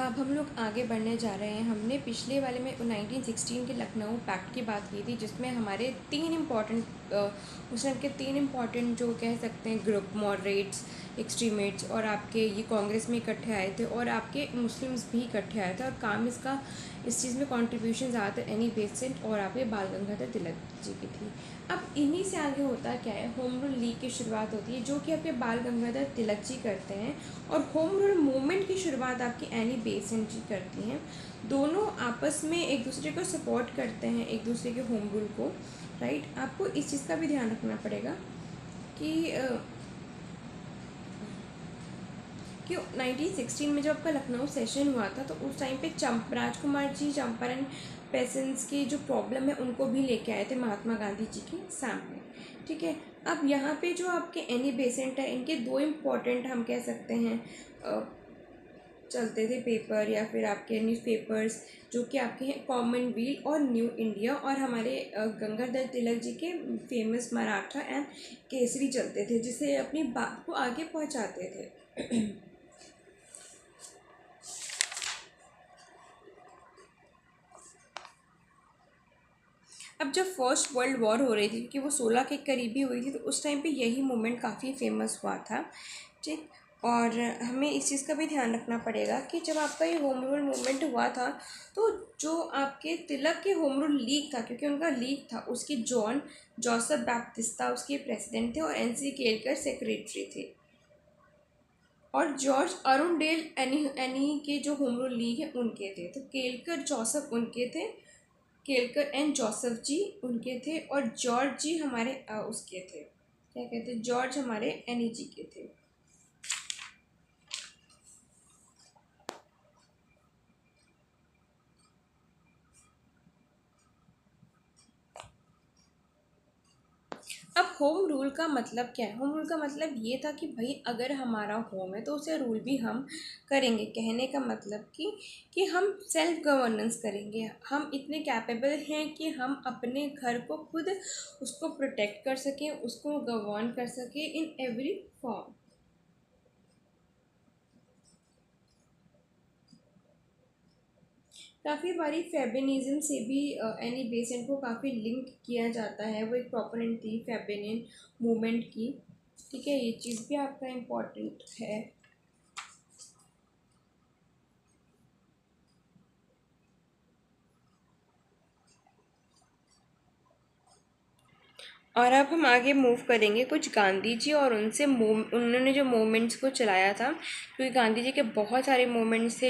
अब हम लोग आगे बढ़ने जा रहे हैं। हमने पिछले वाले में 1916 के लखनऊ पैक्ट की बात की थी, जिसमें हमारे उस टाइम के तीन इम्पॉर्टेंट जो कह सकते हैं ग्रुप, मॉडरेट्स, एक्सट्रीमेट्स और आपके ये कांग्रेस में इकट्ठे आए थे और आपके मुस्लिम्स भी इकट्ठे आए थे। और काम इस चीज़ में कॉन्ट्रीब्यूशन ज़्यादातर एनी बेसेंट और आपके बाल गंगाधर तिलक जी की थी। अब इन्हीं से आगे होता क्या है, होम रूल लीग की शुरुआत होती है, जो कि आपके बाल गंगाधर तिलक जी करते हैं। और होम रूल मूवमेंट की शुरुआत आपकी एनी बेसेंट जी करती हैं। दोनों आपस में एक दूसरे को सपोर्ट करते हैं, एक दूसरे के होम रूल को। राइट, आपको इस चीज़ का भी ध्यान रखना पड़ेगा कि 1916 में जब आपका लखनऊ सेशन हुआ था, तो उस टाइम पे राजकुमार जी चंपारण पेसेंट्स की जो प्रॉब्लम है उनको भी लेके आए थे महात्मा गांधी जी के सामने। ठीक है, अब यहाँ पे जो आपके एनी बेसेंट है, इनके दो इम्पॉर्टेंट हम कह सकते हैं चलते थे पेपर या फिर आपके न्यूज़पेपर्स, जो कि आपके हैं कॉमनवेल्थ और न्यू इंडिया, और हमारे गंगाधर तिलक जी के फेमस मराठा एंड केसरी चलते थे, जिससे अपनी बात को आगे पहुंचाते थे। अब जब फर्स्ट वर्ल्ड वॉर हो रही थी, क्योंकि वो 16 के करीब ही हुई थी, तो उस टाइम पे यही मूवमेंट काफ़ी फेमस हुआ था। ठीक, और हमें इस चीज़ का भी ध्यान रखना पड़ेगा कि जब आपका ये होम रूल मूवमेंट हुआ था, तो जो आपके तिलक के होम रूल लीग था, क्योंकि उनका लीग था, उसके जॉन जोसेफ बैप्टिस्टा उसके प्रेसिडेंट थे और एनसी केलकर सेक्रेटरी थे। और जॉर्ज अरुणडेल एनी के जो होम रूल लीग है उनके थे। तो केलकर जोसेफ उनके थे, केलकर एंड जोसेफ जी उनके थे, और जॉर्ज जी हमारे उसके थे, क्या कहते हैं, जॉर्ज हमारे एनी जी के थे। अब होम रूल का मतलब क्या है? होम रूल का मतलब ये था कि भाई अगर हमारा होम है तो उसे रूल भी हम करेंगे। कहने का मतलब कि हम सेल्फ गवर्नेंस करेंगे। हम इतने कैपेबल हैं कि हम अपने घर को खुद उसको प्रोटेक्ट कर सकें, उसको गवर्न कर सकें इन एवरी फॉर्म। काफ़ी बारी फेबिनिज्म से भी एनी बेसेंट को काफ़ी लिंक किया जाता है। वो एक प्रोपोनेंट थी फेबिनिन मूवमेंट की। ठीक है, ये चीज़ भी आपका इम्पोर्टेंट है। और अब हम आगे मूव करेंगे कुछ गांधी जी और उनसे उन्होंने जो मूवमेंट्स को चलाया था, क्योंकि गांधी जी के बहुत सारे मूवमेंट्स थे